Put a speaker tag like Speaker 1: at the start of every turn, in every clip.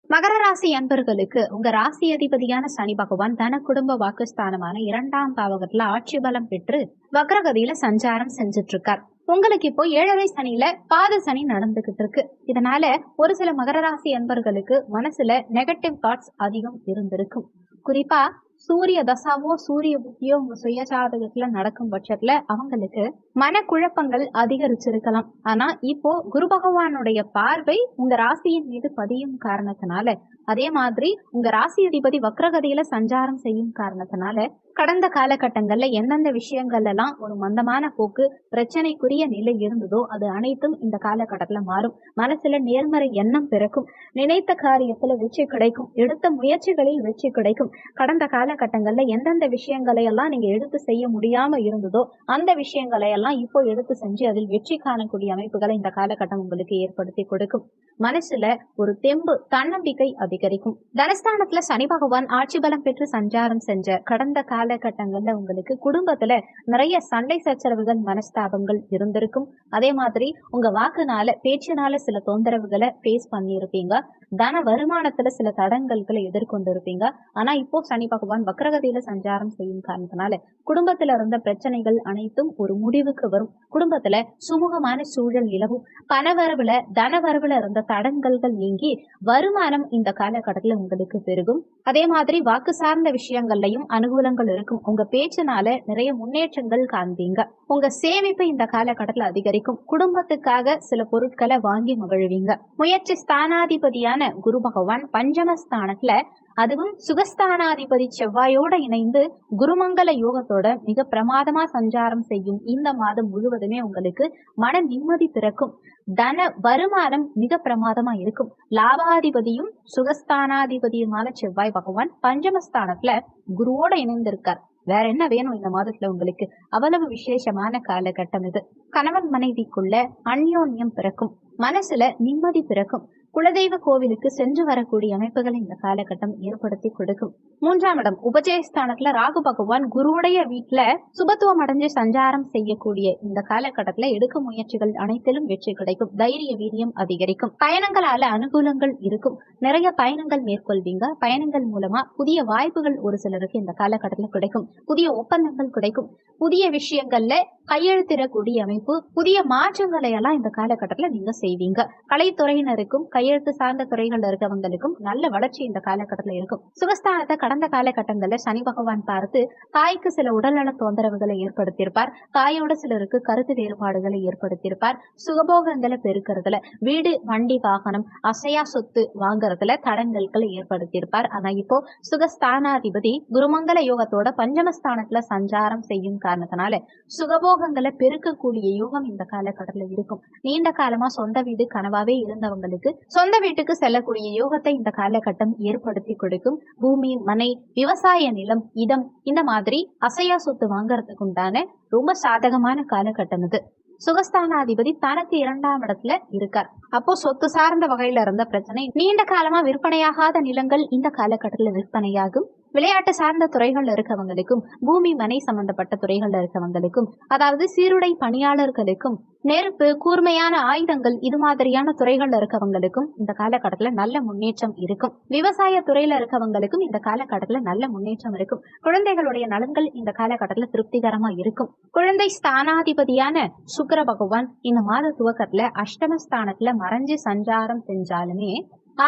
Speaker 1: மகர ராசி அன்பர்களுக்கு உங்க ராசி அதிபதியான சனி பகவான் தன குடும்ப வாக்குஸ்தானமான 2ஆம் பாவகத்துல ஆட்சி பலம் பெற்று வக்ரகதியில சஞ்சாரம் செஞ்சுட்டு இருக்கார். உங்களுக்கு இப்போ 7.5 சனியில பாத சனி நடந்துகிட்டு இருக்கு. இதனால ஒரு சில மகர ராசி அன்பர்களுக்கு மனசுல நெகட்டிவ் தாட்ஸ் அதிகம் இருந்திருக்கும். குறிப்பா சூரிய தசாவோ சூரிய புத்தியோ உங்க சுய ஜாதகத்துல நடக்கும் பட்சத்துல அவங்களுக்கு மனக்குழப்பங்கள் அதிகரிச்சிருக்கலாம். ஆனா இப்போ குரு பகவானுடைய பார்வை உங்க ராசியின் மீது பதியும் காரணத்தினால, அதே மாதிரி உங்க ராசி அதிபதி வக்ரகதியில சஞ்சாரம் செய்யும் காரணத்தினால கடந்த காலகட்டங்கள்ல எந்தெந்த விஷயங்கள் எல்லாம் ஒரு மந்தமான போக்கு பிரச்சனைக்குரிய நிலை இருந்ததோ அது அனைத்தும் இந்த காலகட்டத்துல மாறும். மனசுல நேர்மறை எண்ணம் பிறக்கும், நினைத்த காரியத்துல வெற்றி கிடைக்கும், எடுத்த முயற்சிகளில் வெற்றி கிடைக்கும். கடந்த காலகட்டங்கள்ல எந்தெந்த விஷயங்களை எல்லாம் நீங்க எடுத்து செய்ய முடியாம இருந்ததோ அந்த விஷயங்களை எல்லாம் இப்போ எடுத்து செஞ்சு அதில் வெற்றி காணக்கூடிய அமைப்புகளை இந்த காலகட்டம் உங்களுக்கு ஏற்படுத்தி கொடுக்கும். மனசுல ஒரு தெம்பு, தன்னம்பிக்கை அதிகரிக்கும். தனஸ்தானத்துல சனி பகவான் ஆட்சி பலம் பெற்று சஞ்சாரம் செஞ்ச கடந்த காலகட்டங்கள்ல உங்களுக்கு குடும்பத்துல நிறைய சண்டை சச்சரவுகள், மனஸ்தாபங்கள் இருந்திருக்கும். அதே மாதிரி உங்க வாக்குனால, பேச்சினால சில தொந்தரவுகளை ஃபேஸ் பண்ணியிருப்பீங்க. தன வருமானத்துல சில தடங்கல்களை எதிர்கொண்டிருப்பீங்க. ஆனா இப்போ சனி பகவான் வக்ரகதியில சஞ்சாரம் செய்யும் காரணத்தினால குடும்பத்துல இருந்த பிரச்சனைகள் அனைத்தும் ஒரு முடிவுக்கு வரும். குடும்பத்துல சுமூகமான சூழல் நிலவும். பணவரவுல, தனவரவுல இருந்த தடங்கல்கள் நீங்கி வருமானம் இந்த காலகட்டத்துல உங்களுக்கு பெருகும். அதே மாதிரி வாக்கு சார்ந்த விஷயங்கள்லயும் அனுகூலங்கள் இருக்கும். உங்க பேச்சினால நிறைய முன்னேற்றங்கள் காண்பீங்க. உங்க சேமிப்பு இந்த காலகட்டத்துல அதிகரிக்கும். குடும்பத்துக்காக சில பொருட்களை வாங்கி மகிழ்வீங்க. முயற்சி ஸ்தானாதிபதியான குரு பகவான் பஞ்சமஸ்தானத்துல, அதுவும் சுகஸ்தானாதிபதி செவ்வாயோட இணைந்து குருமங்கல யோகத்தோட மிக பிரமாதமா சஞ்சாரம் செய்யும் இந்த மாதம் முழுவதுமே உங்களுக்கு மன நிம்மதி பிறக்கும். தன வருமானம் மிக பிரமாதமா இருக்கும். லாபாதிபதியும் சுகஸ்தானாதிபதியுமான செவ்வாய் பகவான் பஞ்சமஸ்தானத்துல குருவோட இணைந்திருக்கார். வேற என்ன வேணும் இந்த மாதத்துல உங்களுக்கு? அவ்வளவு விசேஷமான காலகட்டம் இது. கணவன் மனைவிக்குள்ள அந்யோன்யம் பிறக்கும், மனசுல நிம்மதி பிறக்கும். குலதெய்வ கோவிலுக்கு சென்று வரக்கூடிய அமைப்புகளை இந்த காலகட்டம் ஏற்படுத்தி கொடுக்கும். 3ஆம் இடம் உபஜயஸ்தானத்துல ராகு பகவான் குருவுடைய வீட்டுல சுபத்துவம் அடைஞ்சு சஞ்சாரம் செய்யக்கூடிய இந்த காலகட்டத்துல எடுக்கும் முயற்சிகள் அனைத்திலும் வெற்றி கிடைக்கும். தைரிய வீரியம் அதிகரிக்கும். பயணங்களால அனுகூலங்கள் இருக்கும். நிறைய பயணங்கள் மேற்கொள்வீங்க. பயணங்கள் மூலமா புதிய வாய்ப்புகள் ஒரு சிலருக்கு இந்த காலகட்டத்துல கிடைக்கும். புதிய ஒப்பந்தங்கள் கிடைக்கும். புதிய விஷயங்கள்ல கையெழுத்திடக்கூடிய அமைப்பு, புதிய மாற்றங்களை எல்லாம் இந்த காலகட்டத்துல நீங்க செய்வீங்க. கலைத்துறையினருக்கும் கையெழுத்து சார்ந்த துறைகள் இருக்கவங்களுக்கும் நல்ல வளர்ச்சி இந்த காலகட்டத்துல இருக்கும். சுகஸ்தானத்தை கடந்த காலகட்டங்கள்ல சனி பகவான் பார்த்து தாய்க்கு சில உடல்நல தொந்தரவுகளை ஏற்படுத்தியிருப்பார். தாயோட சிலருக்கு கருத்து வேறுபாடுகளை ஏற்படுத்தியிருப்பார். சுகபோகங்களை பெருக்கிறதுல, வீடு, வண்டி, வாகனம், அசையா சொத்து வாங்கறதுல தடங்கல்களை ஏற்படுத்தியிருப்பார். ஆனா இப்போ சுகஸ்தானாதிபதி குருமங்கல யோகத்தோட பஞ்சமஸ்தானத்துல சஞ்சாரம் செய்யும் காரணத்தினால சுகபோகங்களை பெருக்கக்கூடிய யோகம் இந்த காலகட்டத்துல இருக்கும். நீண்ட காலமா சொந்த வீடு கனவாவே இருந்தவங்களுக்கு சொந்த வீட்டுக்கு செல்லக்கூடிய யோகத்தை இந்த காலகட்டம் ஏற்படுத்தி கொடுக்கும். பூமி, மனை, விவசாய நிலம், இடம், இந்த மாதிரி அசையா சொத்து வாங்கறதுக்கு உண்டான ரொம்ப சாதகமான காலகட்டம் இது. சுகஸ்தானாதிபதி தனக்கு 2ஆம் இடத்துல இருக்கார். அப்போ சொத்து சார்ந்த வகையில இருந்த பிரச்சனை, நீண்ட காலமா விற்பனையாகாத நிலங்கள் இந்த காலகட்டத்துல விற்பனையாகும். விளையாட்டு சார்ந்த துறைகள் இருக்கவங்களுக்கும், பூமி மனை சம்பந்தப்பட்ட துறைகள் இருக்கவங்களுக்கும், அதாவது சீருடை பணியாளர்களுக்கும், நெருப்பு, கூர்மையான ஆயுதங்கள், இது மாதிரியான துறைகள் இருக்கவங்களுக்கும் இந்த காலகட்டத்துல நல்ல முன்னேற்றம் இருக்கும். விவசாய துறையில இருக்கவங்களுக்கும் இந்த காலகட்டத்துல நல்ல முன்னேற்றம் இருக்கும். குழந்தைகளுடைய நலன்கள் இந்த காலகட்டத்துல திருப்திகரமா இருக்கும். குழந்தை ஸ்தானாதிபதியான சுக்கிர பகவான் இந்த மாத துவக்கத்துல அஷ்டமஸ்தானத்துல மறைஞ்சு சஞ்சாரம் செஞ்சாலுமே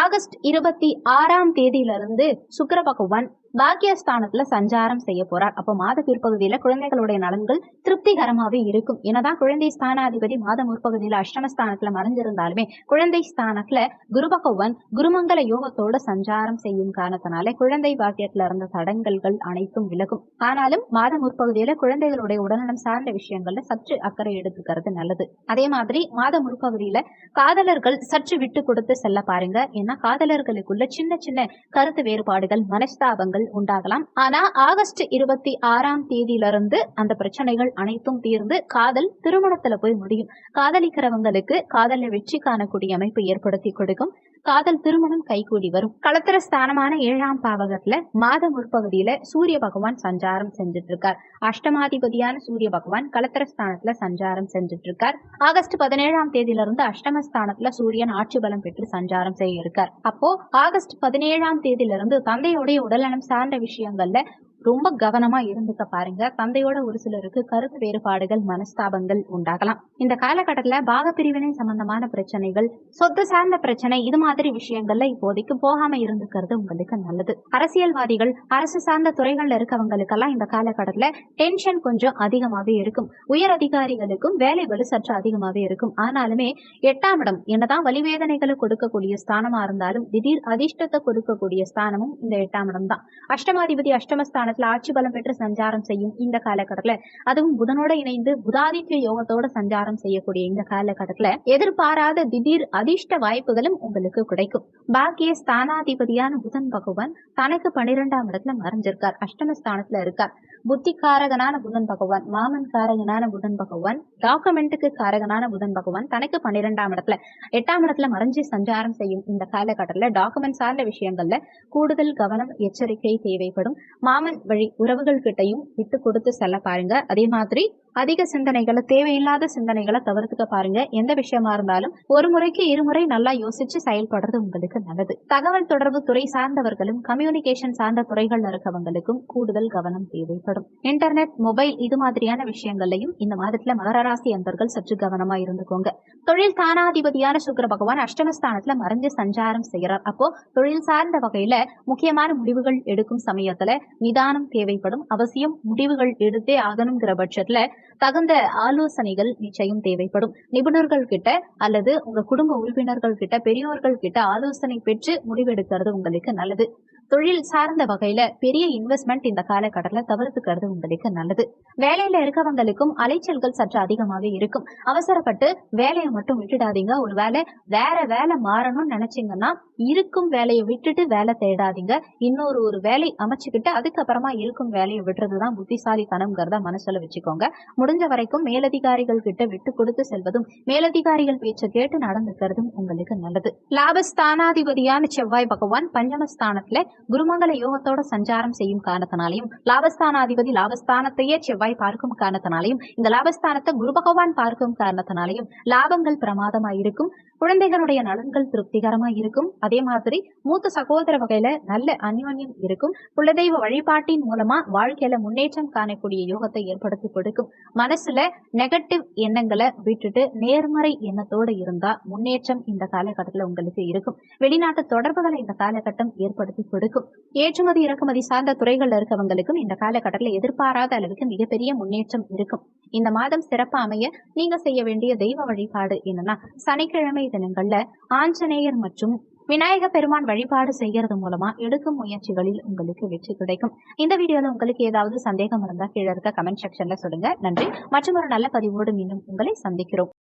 Speaker 1: ஆகஸ்ட் 26ஆம் தேதியிலிருந்து சுக்கிர பகவான் பாக்கியஸ்தானத்துல சஞ்சாரம் செய்ய போறார். அப்போ மாத பிற்பகுதியில குழந்தைகளுடைய நலன்கள் திருப்திகரமாவே இருக்கும். என்னதான் குழந்தை ஸ்தானாதிபதி மாத முற்பகுதியில அஷ்டமஸ்தானத்துல மறைஞ்சிருந்தாலுமே குழந்தை ஸ்தானத்துல குரு பகவான் குருமங்கல யோகத்தோட சஞ்சாரம் செய்யும் காரணத்தினால குழந்தை பாக்கியத்துல இருந்த தடங்கல்கள் அனைத்தும் விலகும். ஆனாலும் மாத முற்பகுதியில குழந்தைகளுடைய உடல்நலம் சார்ந்த விஷயங்கள்ல சற்று அக்கறை எடுத்துக்கிறது நல்லது. அதே மாதிரி மாத முற்பகுதியில காதலர்கள் சற்று விட்டு கொடுத்து செல்ல பாருங்க. ஏன்னா காதலர்களுக்குள்ள சின்ன சின்ன கருத்து வேறுபாடுகள், மனஸ்தாபங்கள் உண்டாகலாம். ஆனா ஆகஸ்ட் 26ஆம் தேதியிலிருந்து அந்த பிரச்சனைகள் அனைத்தும் தீர்ந்து காதல் திருமணத்துல போய் முடியும். காதலிக்கிறவங்களுக்கு காதல வெற்றி காணக்கூடிய அமைப்பு ஏற்படுத்தி கொடுக்கும். காதல் திருமணம் கைகூடி வரும். களத்திர ஸ்தானமான 7ஆம் பாவகத்துல மாத முற்பகுதியில சூரிய பகவான் சஞ்சாரம் செஞ்சுட்டு இருக்கார். அஷ்டமாதிபதியான சூரிய பகவான் களத்திர ஸ்தானத்துல சஞ்சாரம் செஞ்சுட்டு இருக்கார். ஆகஸ்ட் 17ஆம் தேதியிலிருந்து அஷ்டமஸ்தானத்துல சூரியன் ஆட்சி பலம் பெற்று சஞ்சாரம் செய்ய இருக்கார். அப்போ ஆகஸ்ட் 17ஆம் தேதியிலிருந்து தந்தையுடைய உடல்நலம் சார்ந்த விஷயங்கள்ல ரொம்ப கவனமா இருந்துக்க பாருங்க. தந்தையோட ஒரு சிலருக்கு கருத்து வேறுபாடுகள், மனஸ்தாபங்கள் உண்டாகலாம். இந்த காலகட்டத்துல பாகப்பிரிவினை சம்பந்தமான பிரச்சனைகள், சொத்து சார்ந்த பிரச்சனை, இது மாதிரி விஷயங்கள்ல இப்போதைக்கு போகாம இருந்துக்கிறது உங்களுக்கு நல்லது. அரசியல்வாதிகள், அரசு சார்ந்த துறைகள்ல இருக்கவங்களுக்கெல்லாம் இந்த காலகட்டத்துல டென்ஷன் கொஞ்சம் அதிகமாவே இருக்கும். உயர் அதிகாரிகளுக்கும் வேலை பளு சற்று அதிகமாவே இருக்கும். ஆனாலுமே 8ஆம் இடம் என்னதான் வலிவேதனைகளை கொடுக்கக்கூடிய ஸ்தானமா இருந்தாலும் திடீர் அதிர்ஷ்டத்தை கொடுக்கக்கூடிய ஸ்தானமும் இந்த 8ஆம் இடம் தான். அஷ்டமாதிபதி அஷ்டமஸ்தான ஆட்சி பலம் பெற்று சஞ்சாரம் செய்யும் இந்த காலகட்டத்துல, அதுவும் புதனோட இணைந்து புதாதித்ய யோகத்தோட சஞ்சாரம் செய்யக்கூடிய இந்த காலகட்டத்துல எதிர்பாராத திடீர் அதிர்ஷ்ட வாய்ப்புகளும் உங்களுக்கு கிடைக்கும். பாக்கிய ஸ்தானாதிபதியான புதன் பகவான் தனக்கு 12ஆம் இடத்துல மறைஞ்சிருக்கார். அஷ்டமஸ்தானத்துல இருக்கார். புத்தி காரகனான புதன் பகவான், மாமன் காரகனான புதன் பகவான், டாக்குமெண்ட்டுக்கு காரகனான புதன் பகவான் தனக்கு 12ஆம் இடத்துல 8ஆம் இடத்துல மறைஞ்சு சஞ்சாரம் செய்யும் இந்த காலகட்டத்துல டாக்குமெண்ட் சார்ந்த விஷயங்கள்ல கூடுதல் கவனம், எச்சரிக்கை தேவைப்படும். மாமன் வழி உறவுகள் கிட்டையும் விட்டு கொடுத்து செல்ல பாருங்க. அதே மாதிரி அதிக சிந்தனைகளை, தேவையில்லாத சிந்தனைகளை தவிர்த்துக்க பாருங்க. எந்த விஷயமா இருந்தாலும் ஒரு முறைக்கு இருமுறை நல்லா யோசிச்சு செயல்படுறது உங்களுக்கு நல்லது. தகவல் தொடர்பு துறை சார்ந்தவர்களும் கம்யூனிகேஷன் சார்ந்த துறைகள்ல இருக்கவங்களுக்கும் கூடுதல் கவனம் தேவைப்படும். இன்டர்நெட், மொபைல் இது மாதிரியான விஷயங்கள்லையும் இந்த மாதத்துல மகர ராசி அன்பர்கள் சற்று கவனமா இருந்துக்கோங்க. தொழில் தானாதிபதியான சுக்கிர பகவான் அஷ்டமஸ்தானத்துல மறைஞ்சு சஞ்சாரம் செய்கிறார். அப்போ தொழில் சார்ந்த வகையில முக்கியமான முடிவுகள் எடுக்கும் சமயத்துல நிதானம் தேவைப்படும். அவசியம் முடிவுகள் எடுத்தே ஆகணுங்கிற பட்சத்துல தகுந்த ஆலோசனைகள் நிச்சயம் தேவைப்படும். நிபுணர்கள் கிட்ட அல்லது உங்க குடும்ப உறுப்பினர்கள் கிட்ட, பெரியோர்கள் கிட்ட ஆலோசனை பெற்று முடிவெடுக்கிறது உங்களுக்கு நல்லது. தொழில் சார்ந்த வகையில பெரிய இன்வெஸ்ட்மெண்ட் இந்த காலகட்டத்துல தவிர்த்துக்கிறது உங்களுக்கு நல்லது. வேலையில இருக்கவங்களுக்கும் அலைச்சல்கள் சற்று அதிகமாவே இருக்கும். அவசரப்பட்டு வேலையை மட்டும் விட்டுடாதீங்க. ஒரு வேற வேலை மாறணும்னு நினைச்சீங்கன்னா இருக்கும் வேலையை விட்டுட்டு வேலை தேடாதீங்க. இன்னொரு வேலை அமைச்சுக்கிட்டு அதுக்கப்புறமா இருக்கும் வேலையை விடுறதுதான் புத்திசாலித்தனம்ங்கிறத மனசுல வச்சுக்கோங்க. முடிஞ்ச வரைக்கும் மேலதிகாரிகள் கிட்ட விட்டு கொடுத்து செல்வதும், மேலதிகாரிகள் பேச்சை கேட்டு நடந்துக்கிறதும் உங்களுக்கு நல்லது. லாபஸ்தானாதிபதியான செவ்வாய் பகவான் பஞ்சமஸ்தானத்துல குருமங்கல யோகத்தோட சஞ்சாரம் செய்யும் காரணத்தினாலையும், லாபஸ்தானாதிபதி லாபஸ்தானத்தையே செவ்வாய் பார்க்கும் காரணத்தினாலையும், இந்த லாபஸ்தானத்தை குரு பகவான் பார்க்கும் காரணத்தினாலையும் லாபங்கள் பிரமாதமா இருக்கும். குழந்தைகளுடைய நலன்கள் திருப்திகரமா இருக்கும். அதே மாதிரி மூத்த சகோதர வகையில நல்ல அந்யோன்யம் இருக்கும். குலதெய்வ வழிபாட்டின் மூலமா வாழ்க்கையில முன்னேற்றம் காணக்கூடிய யோகத்தை ஏற்படுத்தி கொடுக்கும். மனசுல நெகட்டிவ் எண்ணங்களை விட்டுட்டு நேர்மறை எண்ணத்தோட இருந்தா முன்னேற்றம் இந்த காலகட்டத்துல உங்களுக்கு இருக்கும். வெளிநாட்டு தொடர்புகளை இந்த காலகட்டம் ஏற்படுத்தி கொடுக்கும். ஏற்றுமதி இறக்குமதி சார்ந்த துறைகள்ல இருக்கவங்களுக்கும் இந்த காலகட்டத்துல எதிர்பாராத அளவுக்கு மிகப்பெரிய முன்னேற்றம் இருக்கும். இந்த மாதம் சிறப்பா அமைய நீங்க செய்ய வேண்டிய தெய்வ வழிபாடு என்னன்னா, சனிக்கிழமை தினங்கள்ல ஆஞ்சநேயர் மற்றும் விநாயக பெருமான் வழிபாடு செய்யறது மூலமா எடுக்கும் முயற்சிகளில் உங்களுக்கு வெற்றி கிடைக்கும். இந்த வீடியோல உங்களுக்கு ஏதாவது சந்தேகம் இருந்தா கீழே இருக்க கமெண்ட் செக்ஷன்ல சொல்லுங்க. நன்றி. மற்றும் ஒரு நல்ல பதிவோடு மீண்டும் உங்களை சந்திக்கிறோம்.